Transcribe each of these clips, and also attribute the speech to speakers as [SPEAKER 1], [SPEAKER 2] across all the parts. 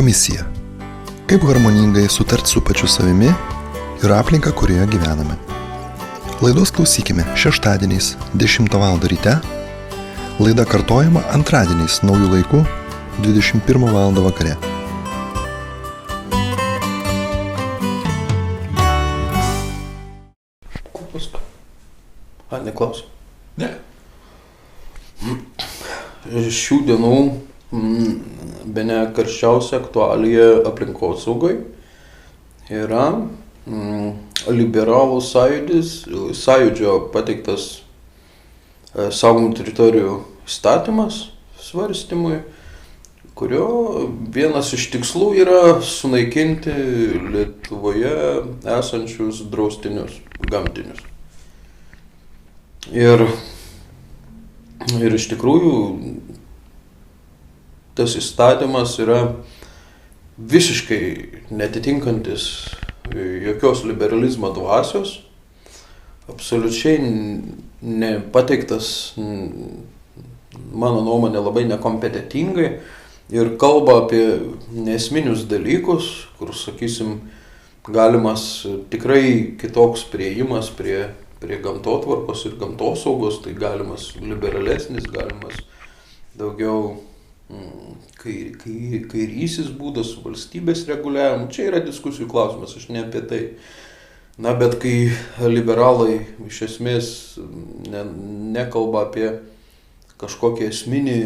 [SPEAKER 1] Komisija. Kaip harmoningai sutarti su pačiu savimi ir aplinka, kurioje gyvename. Laidos klausykime šeštadieniais 10 val. Ryte, laida kartojama antradieniais naujų laikų 21 val. Vakare.
[SPEAKER 2] Neklausiu.
[SPEAKER 3] Ne.
[SPEAKER 2] Šių dienų bene karščiausia aktualija aplinkosaugai yra liberalų sąjūdžio pateiktas saugomų teritorijų įstatymas svarstymui, kurio vienas iš tikslų yra sunaikinti Lietuvoje esančius draustinius gamtinius. Ir iš tikrųjų tas įstatymas yra visiškai netitinkantis jokios liberalizmo dvasios, absoliučiai nepateiktas, mano nuomonė, labai nekompetentingai ir kalba apie neesminius dalykus, kur, sakysim, galimas tikrai kitoks priėjimas prie gamtotvarkos ir gamtosaugos, tai galimas liberalesnis, galimas daugiau kairysis būdas su valstybės reguliavimu. Čia yra diskusijų klausimas, aš ne apie tai. Na, bet kai liberalai iš esmės nekalba apie kažkokį esminį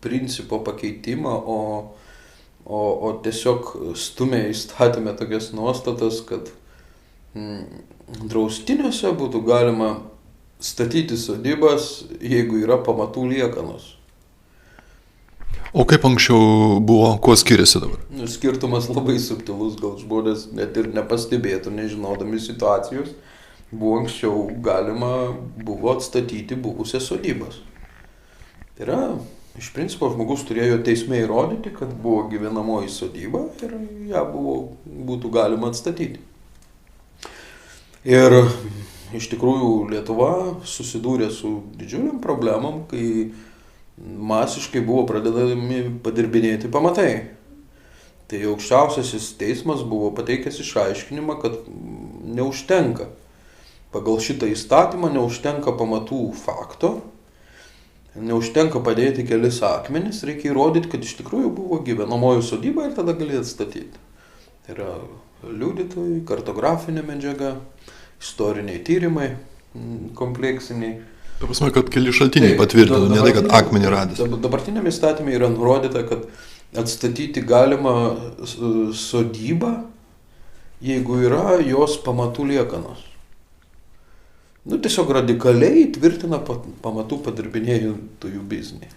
[SPEAKER 2] principo pakeitimą, o tiesiog stumia įstatymę tokias nuostatas, kad draustiniuose būtų galima statyti sodybas, jeigu yra pamatų liekanos.
[SPEAKER 3] O kaip anksčiau buvo, kuo skiriasi dabar?
[SPEAKER 2] Skirtumas labai subtilus, gal žmonės net ir nepastebėtų, nežinodami situacijos. Anksčiau galima buvo atstatyti buvusias sodybas. Tai yra, iš principo, žmogus turėjo teisme įrodyti, kad buvo gyvenamoji sodyba ir ją būtų galima atstatyti. Ir iš tikrųjų Lietuva susidūrė su didžiuliam problemam, kai masiškai buvo pradedami padirbinėti pamatai. Tai aukščiausiasis teismas buvo pateikęs išaiškinimą, kad neužtenka. Pagal šitą įstatymą neužtenka pamatų fakto, neužtenka padėti kelis akmenis, reikia įrodyti, kad iš tikrųjų buvo gyvenamoji sodyba ir tada gali atstatyti. Tai yra liudytojai, kartografinė medžiaga, istoriniai tyrimai kompleksiniai.
[SPEAKER 3] Ta prasme, kad keli šaltiniai patvirtino, ne tai, kad akmenį radęs.
[SPEAKER 2] Dabartiniame įstatyme yra nurodyta, kad atstatyti galima sodybą, jeigu yra jos pamatų liekanos. Tiesiog radikaliai tvirtina pamatų padirbinėtojų biznį.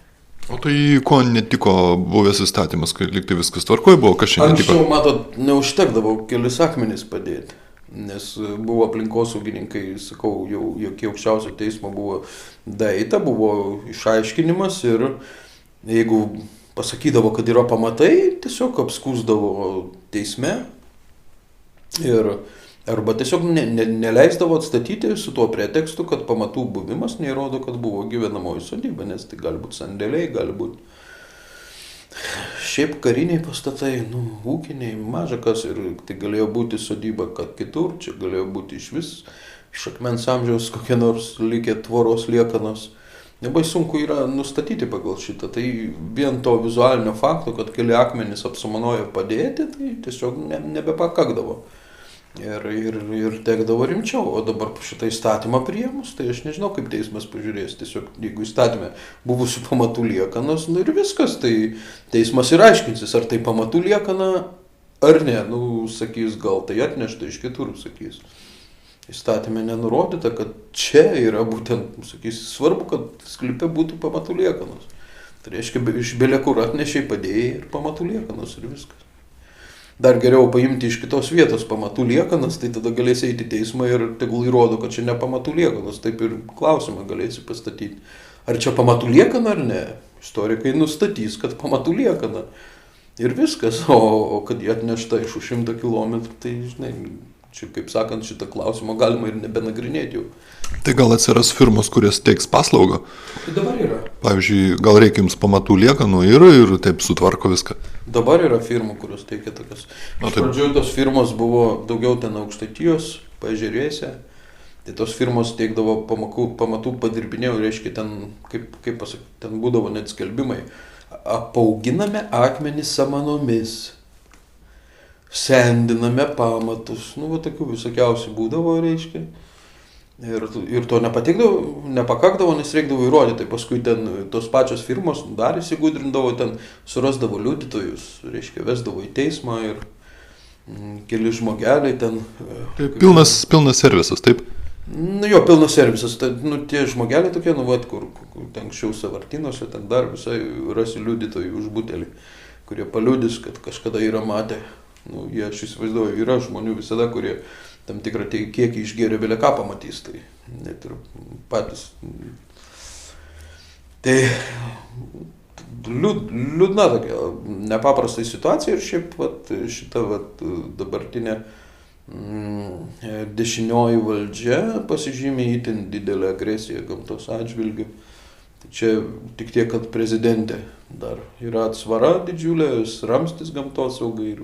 [SPEAKER 3] O tai ko netiko buvęs įstatymas, kai liktai viskas tvarkoje buvo, kas čia netiko?
[SPEAKER 2] Anksčiau, matot, neužtekdavo kelis akmenis padėti. Nes buvo aplinkosaugininkai, sakau, jau iki aukščiausio teismo buvo daeita, buvo išaiškinimas ir jeigu pasakydavo, kad yra pamatai, tiesiog apskųsdavo teisme arba tiesiog neleisdavo atstatyti su tuo pretekstu, kad pamatų buvimas neįrodo, kad buvo gyvenamoji sodyba, nes tai gali būti sandėliai, gali būti šiaip kariniai pastatai, ūkiniai, maža kas, ir tai galėjo būti sodyba, kad kitur, čia galėjo būti iš akmens amžiaus kokie nors likę tvoros liekanos. Labai sunku yra nustatyti pagal šitą, tai vien to vizualinio fakto, kad keli akmenys apsamanojo padėti, tai tiesiog nebepakakdavo. Ir tekdavo rimčiau, o dabar šitą įstatymą priėmus, tai aš nežinau, kaip teismas pažiūrės, tiesiog jeigu įstatymė buvusių pamatų liekanos, ir viskas, tai teismas ir aiškinsis, ar tai pamatų liekana, ar ne, sakys, gal tai atnešta iš kitur, sakys. Įstatymė nenurodyta, kad čia yra būtent, sakys, svarbu, kad sklype būtų pamatų liekanos. Tai reiškia, iš belekur atnešiai padėjai ir pamatų liekanos ir viskas. Dar geriau paimti iš kitos vietos pamatų liekanas, tai tada galėsi eiti į teismą ir tegul įrodo, kad čia ne pamatų liekanas, taip ir klausimą galėsi pastatyti. Ar čia pamatų liekana ar ne? Istorikai nustatys, kad pamatų liekana. Ir viskas, o kad jie atnešta iš 100 kilometrų, tai, žinai, čia, kaip sakant, šitą klausimą galima ir nebenagrinėti jau.
[SPEAKER 3] Tai gal atsiras firmos, kurios teiks paslaugą?
[SPEAKER 2] Tai dabar yra.
[SPEAKER 3] Pavyzdžiui, gal reikia jums pamatų liekanų ir taip sutvarko viską.
[SPEAKER 2] Dabar yra firmų, kurios teikia tokias. Iš pradžių tos firmos buvo daugiau ten Aukštaitijos, Paežerėse. Tai tos firmos teikdavo pamatų padirbinėjau, reiškia ten, kaip pasakyti, ten būdavo net skelbimai. Apauginame akmenis samanomis, sendiname pamatus, nu, va, tokių visokiausių būdavo, reiškia. Ir to nepakakdavo, nes reikdavo įrodyti. Tai paskui ten tos pačios firmos dar įsigudrindavo, ten surasdavo liudytojus, reiškia, vesdavo į teismą ir keli žmogeliai ten.
[SPEAKER 3] Tai pilnas servisas, taip?
[SPEAKER 2] Nu jo, pilnas servisas. Tai, nu, tie žmogeliai tokie, nu, vat, kur ten anksčiau Sąvartynuose, ten dar visai rasi liudytojų už butelį, kurie paliudys, kad kažkada yra matę. Nu, jie, aš įsivaizduoju, yra žmonių visada, kurie tam tikrą kiekį išgėrė, vėlė ką pamatys, tai net ir patys. Tai liūdna tokia, nepaprastai situacija ir šiaip vat, šita vat, dabartinė dešinioji valdžia pasižymė itin didelę agresiją gamtos atžvilgiu. Tai čia tik tiek, kad prezidentė dar yra atsvara didžiulė, ramstis gamtos saugai ir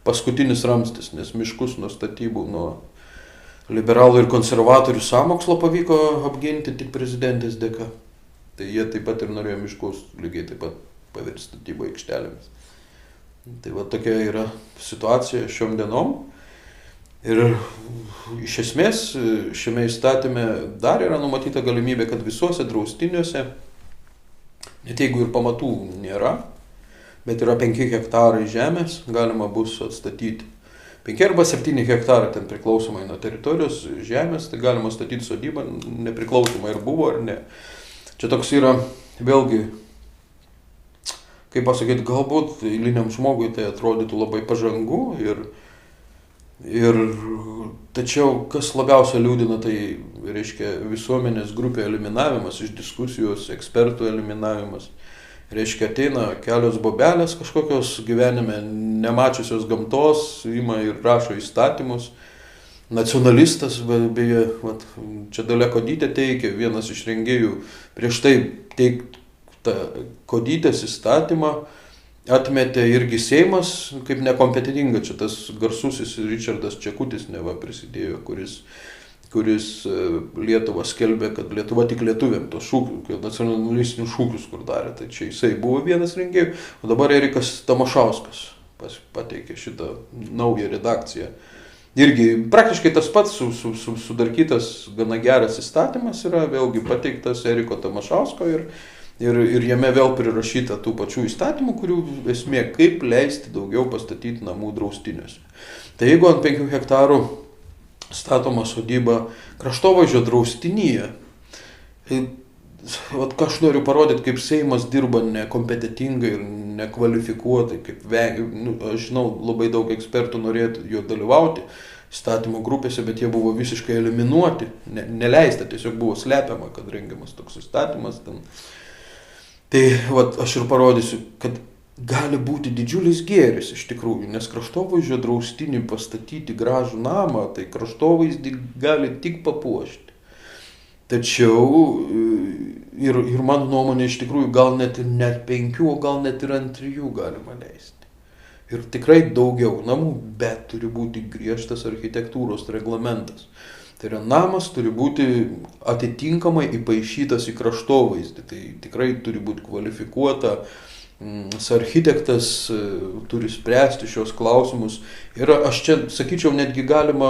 [SPEAKER 2] paskutinis ramstis, nes miškus nuo statybų, nuo liberalų ir konservatorių sąmokslo pavyko apginti tik prezidentės dėka. Tai jie taip pat ir norėjo miškus lygiai taip pat pavirsti statybų aikštelėmis. Tai va tokia yra situacija šiom dienom. Ir iš esmės šiame įstatyme dar yra numatyta galimybė, kad visuose draustiniuose, net jeigu ir pamatų nėra, bet yra 5 hektarai žemės, galima bus atstatyti. 5 arba 7 hektarai, ten priklausomai nuo teritorijos žemės, tai galima statyti sodybą, nepriklausomai ar buvo ar ne. Čia toks yra, vėlgi, kaip pasakyti, galbūt eiliniam žmogui tai atrodytų labai pažangu tačiau kas labiausiai liūdina, tai reiškia visuomenės grupė eliminavimas iš diskusijos, ekspertų eliminavimas. Reiškia, ateina kelios bobelės kažkokios gyvenime, nemačiusios gamtos, ima ir rašo įstatymus. Nacionalistas, beje, vat, čia Dalia Kodytė teikė, vienas iš rengėjų prieš tai teiktą Kodytės įstatymą, atmetė irgi Seimas, kaip nekompetentinga, čia tas garsusis Ričardas Čekutis neva prisidėjo, kuris Lietuvą skelbė, kad Lietuva tik lietuviam tos šūkius, nacionalistinius šūkius, kur darė. Tai čia jisai buvo vienas rengėjų, o dabar Erikas Tamašauskas pateikė šitą naują redakciją. Irgi praktiškai tas pats sudarkytas gana geras įstatymas yra vėlgi pateiktas Eriko Tamašausko ir jame vėl prirašyta tų pačių įstatymų, kurių esmė kaip leisti daugiau pastatyti namų draustiniuose. Tai jeigu ant 5 hektarų statoma sodyba kraštovaizdžio draustinyje, vat, ką aš noriu parodyti, kaip Seimas dirba nekompetentingai ir nekvalifikuotai, aš žinau, labai daug ekspertų norėtų jo dalyvauti įstatymų grupėse, bet jie buvo visiškai eliminuoti, neleista, tiesiog buvo slepiama, kad rengiamas toks įstatymas. Tai vat, aš ir parodysiu, kad gali būti didžiulis gėris iš tikrųjų, nes kraštovaizdžio draustinį pastatyti gražų namą, tai kraštovaizdį gali tik papuošti. Tačiau ir mano nuomonė iš tikrųjų gal net 5, o gal net ir ant 3 galima leisti. Ir tikrai daugiau namų, bet turi būti griežtas architektūros reglamentas. Tai yra namas turi būti atitinkamai įpaišytas į kraštovaizdį. Tai tikrai turi būti kvalifikuota, architektas turi spręsti šios klausimus. Ir aš čia sakyčiau, netgi galima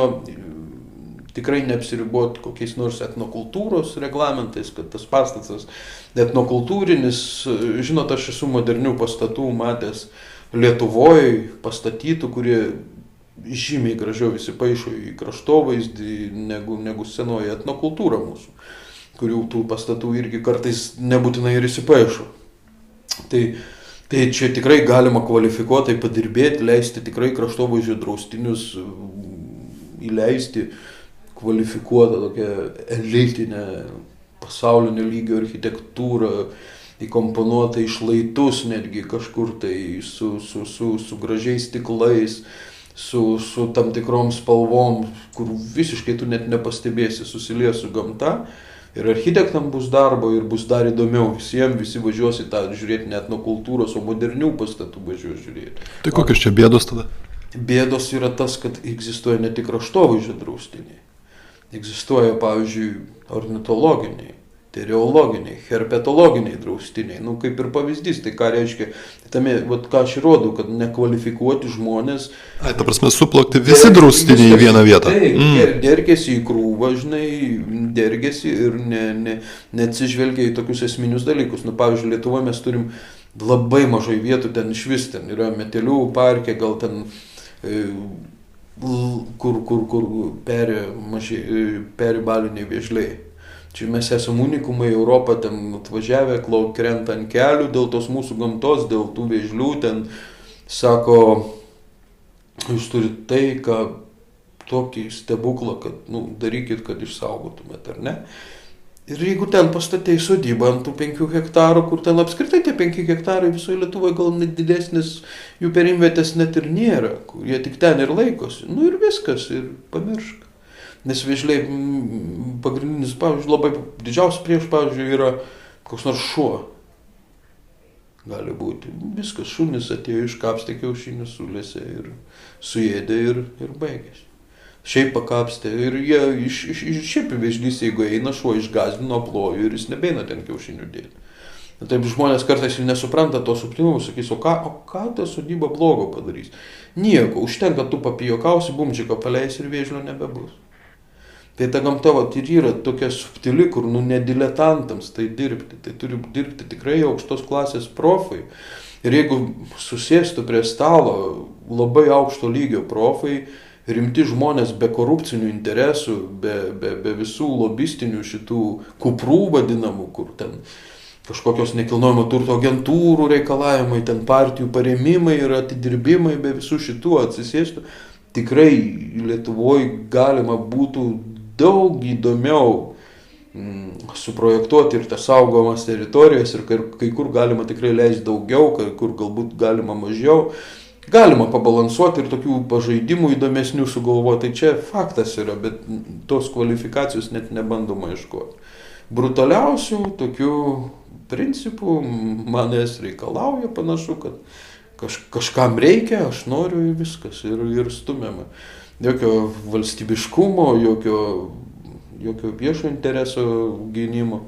[SPEAKER 2] tikrai neapsiriboti kokiais nors etnokultūros reglamentais, kad tas pastatas etnokultūrinis, žinot, aš esu modernių pastatų matęs Lietuvoje pastatytų, kurie žymiai gražiau įsipaišo į kraštovaizdį negu senoji etnokultūra mūsų, kurių tų pastatų irgi kartais nebūtinai ir įsipaišo. Tai čia tikrai galima kvalifikuotai padirbėti, leisti tikrai kraštovaizdžio draustinius, įleisti kvalifikuotą tokią elitinę pasaulinio lygio architektūrą, įkomponuotą į šlaitus netgi kažkur tai su gražiais stiklais, su tam tikrom spalvom, kur visiškai tu net nepastebėsi, susilies su gamta. Ir architektam bus darbo ir bus dar įdomiau visiems, visi važiuos į tą žiūrėti net nuo kultūros, o modernių pastatų važiuos žiūrėti.
[SPEAKER 3] Tai kokios čia bėdos tada?
[SPEAKER 2] Bėdos yra tas, kad egzistuoja ne tik kraštovaizdžio draustiniai. Egzistuoja, pavyzdžiui, ornitologiniai, teriologiniai, herpetologiniai draustiniai. Nu, kaip ir pavyzdys, tai ką reiškia, tame, vat, ką aš įrodau, kad nekvalifikuoti žmonės...
[SPEAKER 3] Ai, ta prasme, suplakti visi draustiniai į vieną vietą.
[SPEAKER 2] Taip, dergėsi į krūvą, žinai, dergėsi ir neatsižvelgia į tokius esminius dalykus. Nu, pavyzdžiui, Lietuvoje mes turim labai mažai vietų, ten iš vis ten yra Metelių parke, gal ten... kur peri baliniai vėžliai. Čia mes esame unikumai, Europą ten atvažiavę, krenta ant kelių dėl tos mūsų gamtos, dėl tų vėžlių, ten sako, jūs turite tai, ką tokį stebuklą, kad darykit, kad išsaugotumėt, ar ne? Ir jeigu ten pastatei sodybą ant tų 5 hektarų, kur ten apskritai tie 5 hektarai visoje Lietuvoje gal net didesnis, jų perimvietės net ir nėra, jie tik ten ir laikosi. Nu ir viskas, ir pamiršk. Nes vėžliai pagrindinis, pavyzdžiui, labai didžiausias prieš, pavyzdžiui, yra koks nors šuo. Gali būti. Viskas, šunis atėjo, iškapstė kiaušinius, sulėse ir suėdė ir baigėsi. Šiaip pakapstė ir jie šiaip vėžlys, jeigu eina, šuo išgąsdino, plojo ir jis nebeina ten kiaušinių dėti. Taip žmonės kartais ir nesupranta to subtilumo, sakys, o ką ta sodyba blogo padarys? Nieko, užtenka tu papijokausi, bumčiką paleis ir vėžlio nebebus. Tai ta gamta ir yra tokia subtili, kur ne diletantams tai dirbti, tai turi dirbti tikrai aukštos klasės profai. Ir jeigu susėstų prie stalo labai aukšto lygio profai, rimti žmonės be korupcinių interesų, be visų lobistinių šitų kuprų vadinamų, kur ten kažkokios nekilnojamo turto agentūrų reikalavimai, ten partijų paremimai ir atidirbimai, be visų šitų atsisėstų, tikrai Lietuvoje galima būtų daug įdomiau suprojektuoti ir tas saugomas teritorijas ir kai kur galima tikrai leisti daugiau, kai kur galbūt galima mažiau. Galima pabalansuoti ir tokių pažaidimų įdomesnių sugalvoti, tai čia faktas yra, bet tos kvalifikacijos net nebandoma ieškoti. Brutaliausių tokių principų manęs reikalauja, panašu, kad kažkam reikia, aš noriu ir viskas, ir stumiama. Jokio valstybiškumo, jokio viešo intereso gynimo.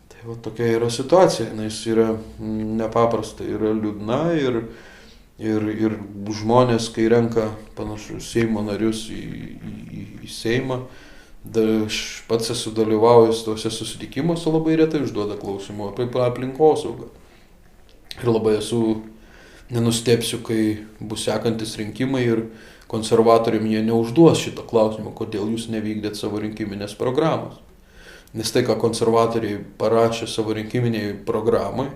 [SPEAKER 2] Tai va tokia yra situacija, nes yra nepaprasta, yra liūdna ir žmonės, kai renka panašu Seimo narius į Seimą, aš pats esu dalyvaujęs tuose susitikimuose, labai retai užduoda klausimų apie aplinkosaugą. Ir labai nenustepsiu, kai bus sekantis rinkimai ir konservatoriam jie neužduos šito klausimo, kodėl jūs nevykdėt savo rinkiminės programos. Nes tai, ką konservatoriai parašė savo rinkiminiai programai,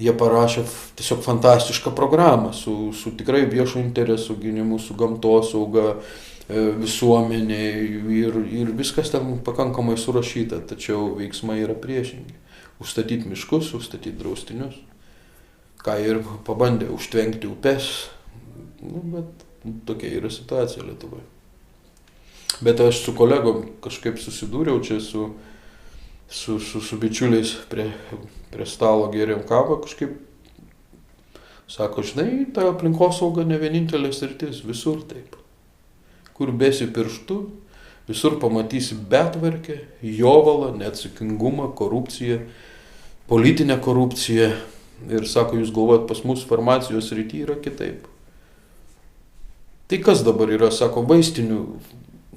[SPEAKER 2] jie parašė tiesiog fantastišką programą su tikrai viešo interesų gynimu, su gamtosauga, visuomeniai ir viskas ten pakankamai surašyta, tačiau veiksmai yra priešingi. Užstatyti miškus, užstatyti draustinius, ką ir pabandė užtvenkti upes, bet tokia yra situacija Lietuvoje. Bet aš su kolegom kažkaip susidūriau čia su bičiuliais prie stalo gėrėm kavą kažkaip. Sako, žinai, ta aplinkosauga ne vienintelė sritis, visur taip. Kur besi pirštu, visur pamatysi betvarkę, jovalą, neatsakingumą, korupciją, politinę korupciją. Ir sako, jūs galvojat, pas mus farmacijos srity yra kitaip. Tai kas dabar yra, sako, vaistinių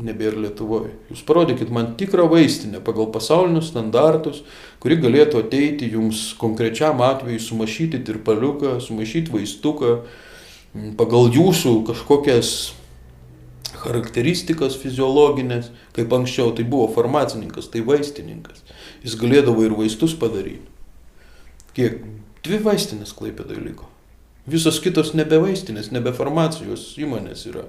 [SPEAKER 2] nebėra Lietuvoje. Jūs parodykit man tikrą vaistinę pagal pasaulinius standartus, kuri galėtų ateiti jums konkrečiam atveju, sumaišyti tirpaliuką, sumaišyti vaistuką, pagal jūsų kažkokias charakteristikas fiziologinės, kaip anksčiau tai buvo farmacininkas, tai vaistininkas. Jis galėdavo ir vaistus padaryti. Kiek? 2 vaistinės Klaipėdoje liko. Visos kitos nebe vaistinės, nebe farmacijos įmonės yra.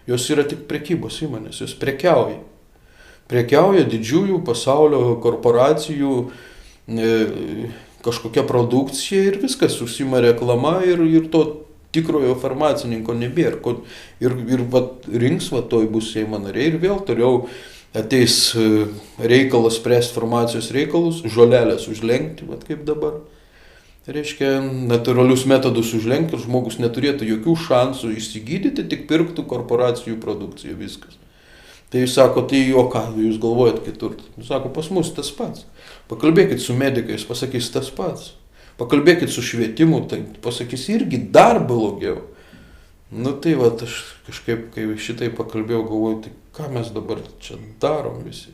[SPEAKER 2] Jos yra tik prekybos įmonės, jos prekiauja. Prekiauja didžiųjų pasaulio korporacijų kažkokia produkcija ir viskas užsima reklama ir to tikrojo farmacininko nebėra. Ir vat, rinks, va, toj bus Seimo nariai ir vėl toliau ateis reikalas spręsti farmacijos reikalus, žolelės užlenkti, vat kaip dabar. Reiškia, natūralius metodus užlenkti ir žmogus neturėtų jokių šansų išsigydyti, tik pirktų korporacijų produkciją, viskas. Tai jis sako, tai o ką jūs galvojat kitur? Jis sako, pas mus tas pats. Pakalbėkit su medikais, pasakys tas pats. Pakalbėkit su švietimu, tai pasakys irgi dar blogiau. Nu tai va, aš kažkaip, kai šitai pakalbėjau, galvoju, tai ką mes dabar čia darom visi.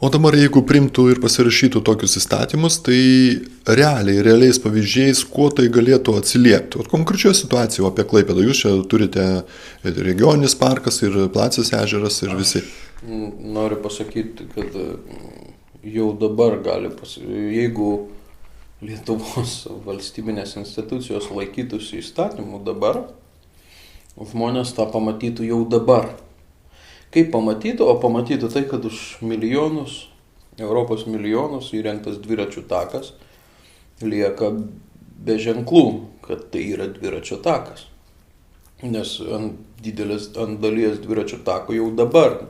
[SPEAKER 3] O dabar jeigu primtų ir pasirašytų tokius įstatymus, tai realiais pavyzdžiais, kuo tai galėtų atsiliepti. O konkrečioje situacijoje apie Klaipėdą, jūs čia turite regioninis parkas ir Placės ežeras ir visi.
[SPEAKER 2] Noriu pasakyti, kad jau dabar gali, jeigu Lietuvos valstybinės institucijos laikytųsi įstatymų dabar, žmonės tą pamatytų jau dabar. Kaip pamatytų, o pamatytų tai, kad už milijonus, Europos milijonus įrengtas dviračių takas lieka be ženklų, kad tai yra dviračio takas. Nes ant dalies dviračio tako jau dabar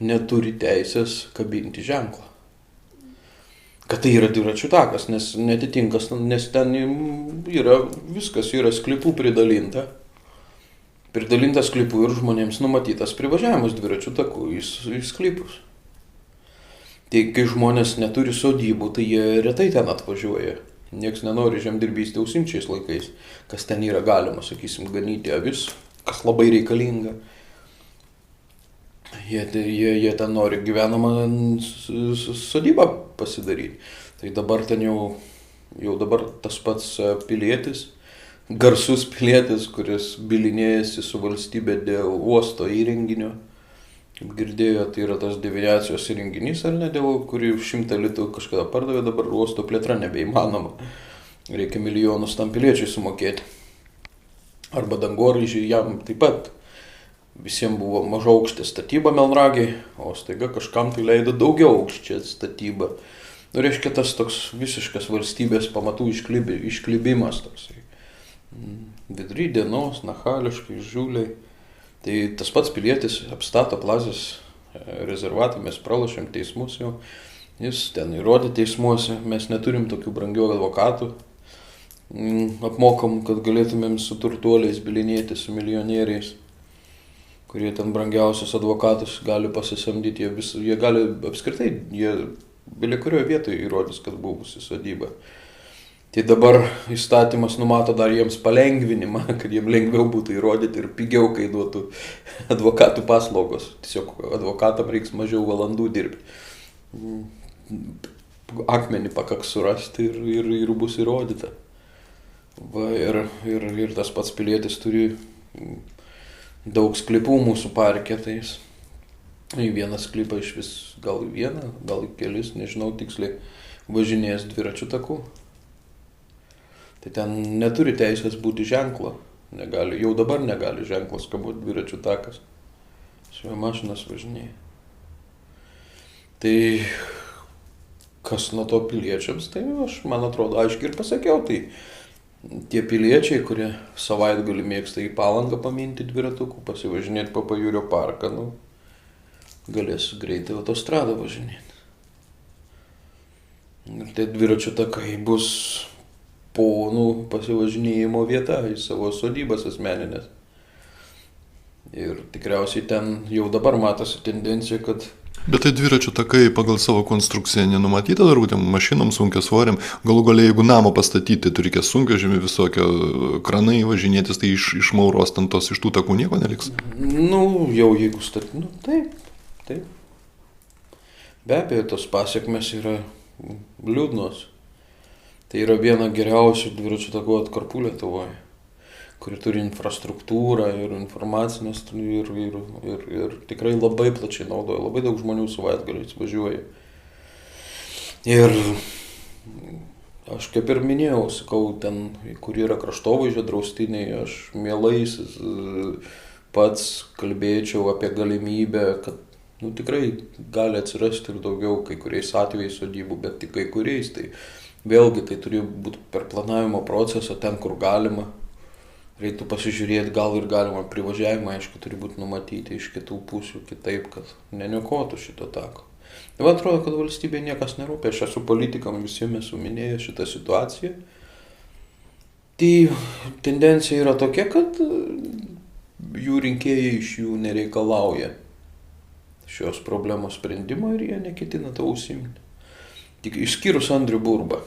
[SPEAKER 2] neturi teisės kabinti ženklą. Kad tai yra dviračių takas, nes netitinkas, nes ten yra viskas, yra sklypų pridalinta. Pridalintas sklypų ir žmonėms numatytas privažiavimas dviračių takų į sklypus. Tai kai žmonės neturi sodybų, tai jie retai ten atvažiuoja. Niekas nenori žemdirbystę užsiimti šiais laikais, kas ten yra galima, sakysim, ganyti avis, kas labai reikalinga. Jie ten nori gyvenamą sodybą pasidaryti. Tai dabar ten jau dabar tas pats pilietis, garsus pilietis, kuris bylinėjasi su valstybė dėl uosto įrenginio. Kaip girdėjo, tai yra tas deviacijos įrenginys, ar ne, dėl kurį 100 litų kažkada pardavė, dabar uosto plėtra nebeįmanoma. Reikia milijonus tam piliečiai sumokėti. Arba dangoraižiai, jam taip pat visiems buvo maža aukštė statyba Melnragėj, o staiga kažkam tai leido daugiau aukščia statyba. Nu, reiškia, tas toks visiškas valstybės pamatų išklybimas toksai. Vidury dienos, nachališkai, žiūliai. Tai tas pats pilietis apstato Plazės rezervatą, mes pralašėm teismus jau. Jis ten įrodė teismuose, mes neturim tokių brangių advokatų. Apmokam, kad galėtumėm su turtuoliais bylinėti, su milijonieriais, kurie ten brangiausius advokatus gali pasisamdyti. Jie gali apskritai, jie belie kurioje vietoje įrodys, kad buvusi sodyba. Tai dabar įstatymas numato dar jiems palengvinimą, kad jiems lengviau būtų įrodyti ir pigiau kainuotų advokatų paslaugos. Tiesiog advokatam reiks mažiau valandų dirbti. Akmenį pakaks surasti ir bus įrodyta. Va, ir tas pats pilietis turi daug sklypų mūsų parke, tai jis į vieną sklypą iš vis, gal į vieną, gal į kelis, nežinau tiksliai, važinės dviračių takų. Tai ten neturi teisės būti ženklo, jau dabar negali ženklas kaboti dviračių takas, su mašinas važinėja. Tai kas nuo to piliečiams, tai aš, man atrodo, aiškiai ir pasakiau, tai tie piliečiai, kurie savaitgalį mėgsta į Palangą paminti dviratukų, pasivažinėti po Pajūrio parką, galės greitai autostradą važinėti. Ir tie dviračių takai bus ponų pasivažinėjimo vieta į savo sodybas asmeninės. Ir tikriausiai ten jau dabar matosi tendencija, kad...
[SPEAKER 3] Bet tai dviračių takai pagal savo konstrukciją nenumatyta, dar būtent mašinom, sunkiasvoriam. Galų gale, jeigu namą pastatyti, tai reikės sunkvežimį, visokio kranai važinėtis, tai iš Mauros ten tos iš tų takų nieko neliks?
[SPEAKER 2] Jau jeigu statyti, taip. Be abejo, tos pasiekmes yra liūdnos. Tai yra viena geriausių dviračių takų atkarpų Lietuvoje, kuri turi infrastruktūrą ir informacinės ir tikrai labai plačiai naudoja, labai daug žmonių savaitgaliais važiuoja. Ir aš kaip ir minėjau, sakau, ten, kur yra kraštovaizdžio draustiniai, aš mielai pats kalbėčiau apie galimybę, kad Nu, tikrai gali atsirasti ir daugiau kai kuriais atvejais sodybų, bet tik kai kuriais. Tai vėlgi tai turi būti per planavimo procesą ten, kur galima. Reiktų pasižiūrėti, gal ir galima privažiavimą, aišku, turi būti numatyti iš kitų pusių kitaip, kad neniokotų šito tako. Ir man atrodo, kad valstybė niekas nerūpia. Aš esu politikam, visiems esu minėjęs šitą situaciją. Tai tendencija yra tokia, kad jų rinkėjai iš jų nereikalauja šios problemos sprendimo ir jie neketina to užsiimti. Tik išskyrus Andrių Burbą.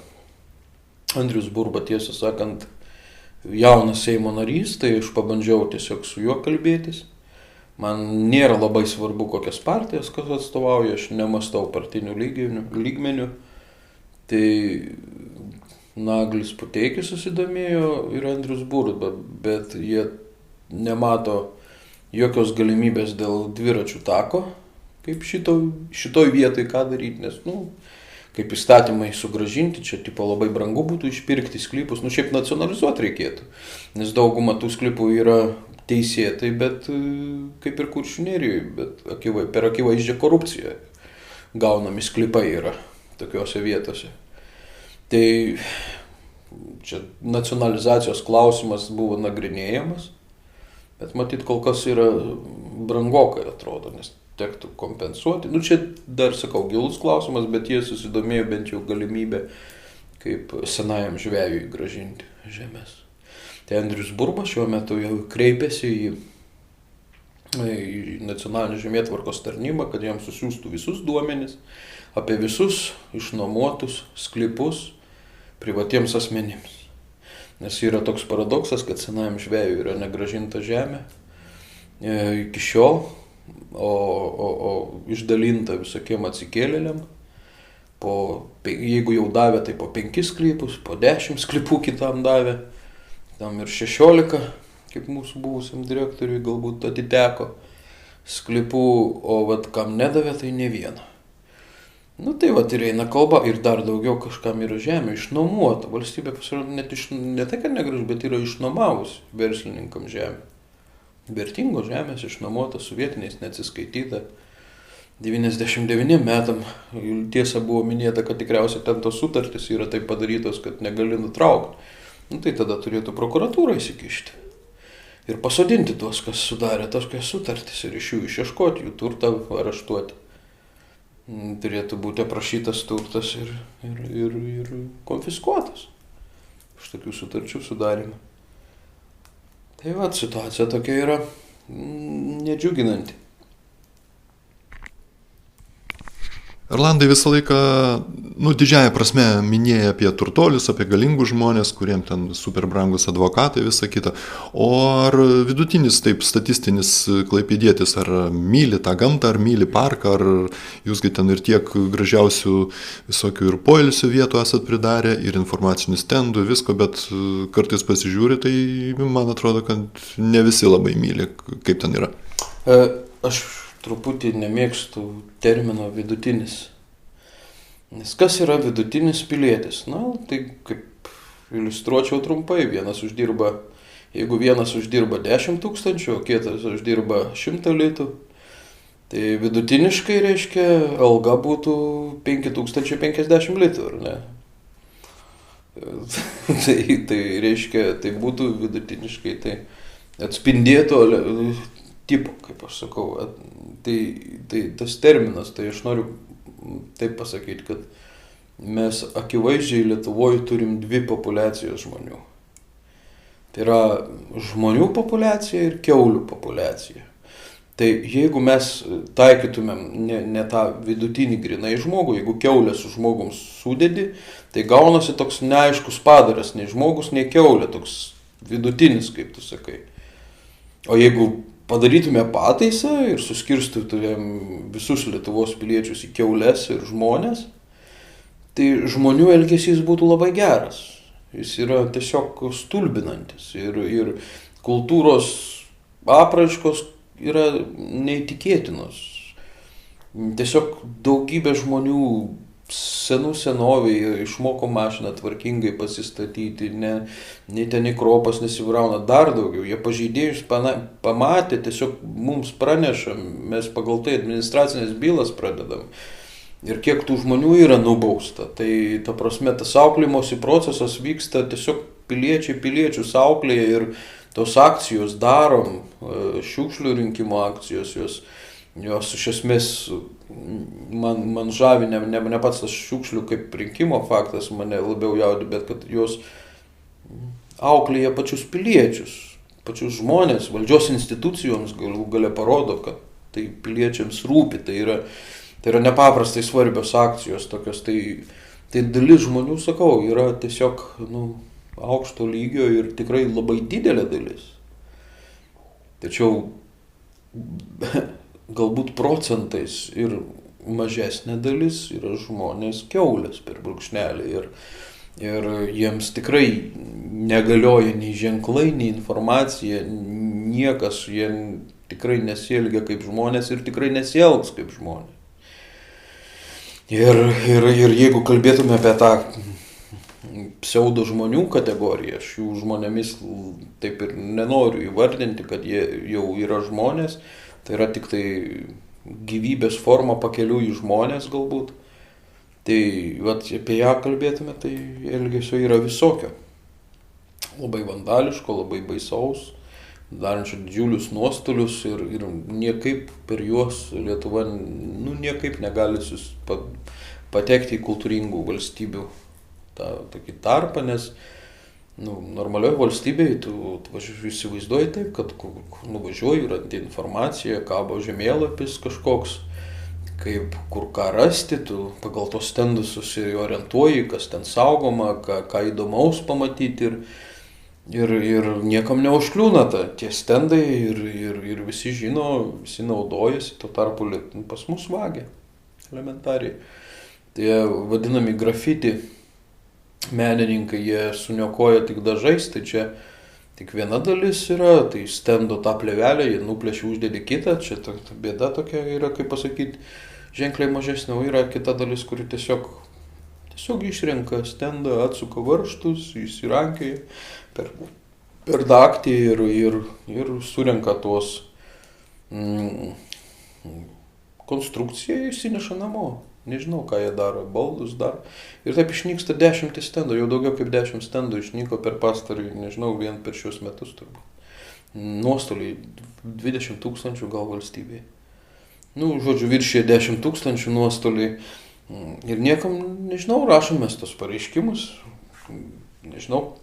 [SPEAKER 2] Andrius Burba, tiesą sakant, jaunas Seimo narys, tai aš pabandžiau tiesiog su juo kalbėtis. Man nėra labai svarbu, kokias partijas kas atstovauja, aš nemastau partinių lygmenių. Tai Naglis Puteikis susidomėjo ir Andrius Burba, bet jie nemato jokios galimybės dėl dviračių tako, kaip šitoj vietoj ką daryti, nes, kaip įstatymai sugrąžinti, čia tipo labai brangu būtų išpirkti sklypus, šiaip nacionalizuoti reikėtų, nes dauguma tų sklypų yra teisėtai, bet kaip ir Kuršių Nerijoje, bet per akivaizdžią korupciją gaunami sklypai yra tokiose vietose. Tai čia nacionalizacijos klausimas buvo nagrinėjamas, bet matyt kol kas yra brangokai atrodo, nes tektų kompensuoti. Čia dar sakau gilus klausimas, bet jie susidomėjo bent jau galimybę kaip senajam žvejui grąžinti žemės. Tai Andrius Burba šiuo metu jau kreipėsi į nacionalinę žemėtvarkos tarnybą, kad jiems susiųstų visus duomenis apie visus išnuomotus sklypus privatiems asmenims. Nes yra toks paradoksas, kad senajam žvejui yra negrąžinta žemė iki šiol, o išdalinta visokiem atsikėlėliam. Jeigu jau davė, tai po 5 sklypus, po 10 sklypų kitam davė. Tam ir 16, kaip mūsų buvusiam direktoriui galbūt atiteko sklypų, o kam nedavė, tai ne vieną. Tai ir eina kalba ir dar daugiau kažkam yra žemė išnuomota. Valstybė pasirodo ne tai, kad negrąžino, bet yra išnuomavus verslininkam žemę. Vertingos žemės išnuomota, su vietiniais neatsiskaityta. 99 metam, tiesa buvo minėta, kad tikriausiai ten tos sutartys yra taip padarytos, kad negali nutraukti. Tai tada turėtų prokuratūra įsikišti. Ir pasodinti tuos, kas sudarė tokias sutartys ir iš jų išieškoti, jų turtą areštuoti. Turėtų būti aprašytas turtas ir konfiskuotas už tokių sutarčių sudarimą. Tai situacija tokia yra nedžiuginanti.
[SPEAKER 3] Erlandai visą laiką, didžiąją prasme minėjai apie turtolius, apie galingus žmonės, kuriem ten super brangus advokatai, visa kita. O ar vidutinis taip statistinis klaipėdietis, ar myli tą gamtą, ar myli parką, ar jūsgi ten ir tiek gražiausių visokių ir poilsio vietų esat pridarę, ir informacinių stendų, visko, bet kartais pasižiūri, tai man atrodo, kad ne visi labai myli, kaip ten yra.
[SPEAKER 2] Aš truputį nemėgstu termino vidutinis. Nes kas yra vidutinis pilietis? Tai kaip iliustruočiau trumpai, jeigu vienas uždirba 10 000, o kitas uždirba 100 litų, tai vidutiniškai reiškia alga būtų 5050 litų, ar ne? Tai reiškia, tai būtų vidutiniškai, tai atspindėtų tipo, kaip aš sakau. Tai tas terminas, tai aš noriu taip pasakyti, kad mes akivaizdžiai Lietuvoje turim 2 populiacijas žmonių. Tai yra žmonių populiacija ir kiaulių populiacija. Tai jeigu mes taikytumėm ne tą vidutinį grinai žmogų, jeigu kiaulę su žmogum sudedi, tai gaunasi toks neaiškus padaras, nei žmogus, nei kiaulė, toks vidutinis, kaip tu sakai. O jeigu padarytume pataisą ir suskirstytumėm visus Lietuvos piliečius į kiaules ir žmonės, tai žmonių elgesys būtų labai geras. Jis yra tiesiog stulbinantis ir kultūros apraiškos yra neįtikėtinos. Tiesiog daugybė žmonių senų senovėje išmoko mašiną tvarkingai pasistatyti, nei ten į kropas nesibrauna, dar daugiau. Jie pažeidėjus pamatė, tiesiog mums praneša, mes pagal tai administracinės bylas pradedam. Ir kiek tų žmonių yra nubausta. Tai ta prasme, tas auklimosi procesas vyksta tiesiog piliečius auklėja ir tos akcijos darom, šiukšlių rinkimo akcijos, jos iš esmės man žavi, ne pats tas šiukšlių kaip rinkimo faktas mane labiau jaudina, bet kad jos auklėja pačius piliečius, pačius žmonės, valdžios institucijoms galų gale parodo, kad tai piliečiams rūpi, tai yra nepaprastai svarbios akcijos tokios, tai dalis žmonių, sakau, yra tiesiog aukšto lygio ir tikrai labai didelė dalis. Tačiau galbūt procentais ir mažesnė dalis yra žmonės kiaulės per brūkšnelį ir jiems tikrai negalioja nei ženklai, nei informacija, niekas, jie tikrai nesielgia kaip žmonės ir tikrai nesielgs kaip žmonės. Ir jeigu kalbėtume apie tą pseudo žmonių kategoriją, aš jų žmonėmis taip ir nenoriu įvardinti, kad jie jau yra žmonės, tai yra tik tai gyvybės forma pakelių į žmonės galbūt. Tai apie ją kalbėtume, tai elgesio yra visokio. Labai vandališko, labai baisaus, darančio didžiulius nuostolius ir niekaip per juos Lietuva niekaip negali patekti į kultūringų valstybių tokį tarpą, nes normalioje valstybėje tu įsivaizduoji taip, kad nuvažiuoji, randi informaciją, kabo žemėlapis kažkoks, kur ką rasti, tu pagal tos stendus susiorientuoji, kas ten saugoma, ką įdomaus pamatyti ir niekam neužkliūna tie stendai ir visi žino, visi naudojasi, tuo tarpu pas mus vagia elementariai. Tie vadinami grafiti menininkai, jie suniokoja tik dažais, tai čia tik viena dalis yra, tai stendo tą plėvelę, jie nuplėšia, uždėdi kitą, čia ta bėda tokia yra, kaip pasakyti, ženkliai mažesnė, o yra kita dalis, kuri tiesiog išrenka stendą, atsuka varžtus, įsirankioja per daktį ir surenka tuos konstrukciją, įsineša namo. Nežinau, ką jie daro, baldus daro. Ir taip išnyksta 10 stendų, jau daugiau kaip 10 stendų išnyko per pastarį, nežinau, vien per šios metus turbūt. Nuostoliai 20 000 gal valstybėje. Žodžiu, viršė 10 000 nuostoliai. Ir niekam, nežinau, rašom mes tos pareiškimus. Nežinau,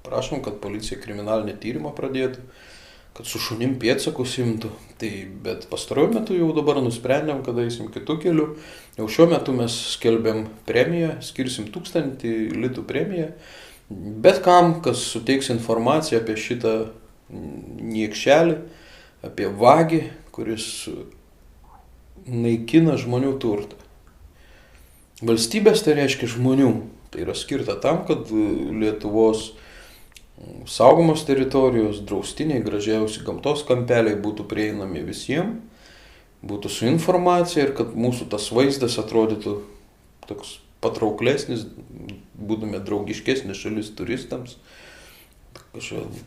[SPEAKER 2] prašom, kad policija kriminalinį tyrimą pradėtų, kad su šunim pėdsakus imtų. Bet pastaruoju metu jau dabar nusprendėm, kad eisim kitų kelių. Jau šiuo metu mes skelbėm premiją, skirsim 1000 litų premiją. Bet kam, kas suteiks informaciją apie šitą niekšelį, apie vagį, kuris naikina žmonių turtą. Valstybės tai reiškia žmonių. Tai yra skirta tam, kad Lietuvos saugomos teritorijos, draustiniai, gražiausi gamtos kampeliai būtų prieinami visiems, būtų su informacija ir kad mūsų tas vaizdas atrodytų toks patrauklesnis, būtume draugiškesnė šalis turistams,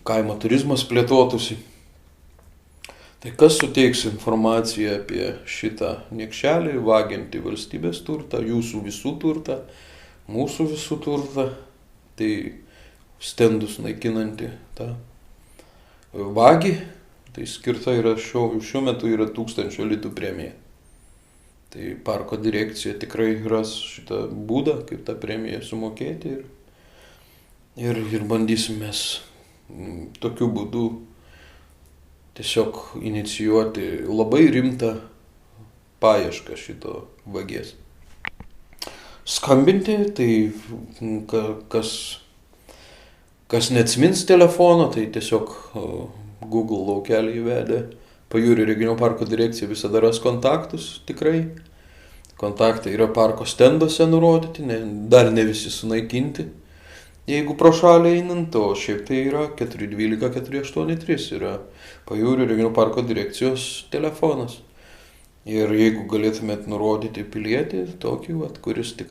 [SPEAKER 2] kaimo turizmas plėtotųsi. Tai kas suteiks informaciją apie šitą niekšelį, vagiantį valstybės turtą, jūsų visų turtą, mūsų visų turtą, tai stendus naikinantį tą vagį, tai skirta yra šiuo metu yra 1000 litų premija. Tai parko direkcija tikrai ras šitą būdą, kaip tą premiją sumokėti ir bandysim mes tokiu būdu tiesiog inicijuoti labai rimtą paiešką šito vagies. Skambinti, tai kas neatsimins telefono, tai tiesiog Google laukelį įvedė. Pajūrio regioninio parko direkcija visada ras kontaktus, tikrai. Kontaktai yra parko stenduose nurodyti, dar ne visi sunaikinti. Jeigu pro šalį einant, o šiaip tai yra 412 483 yra Pajūrio regioninio parko direkcijos telefonas. Ir jeigu galėtumėt nurodyti pilietį, tokį, kuris tik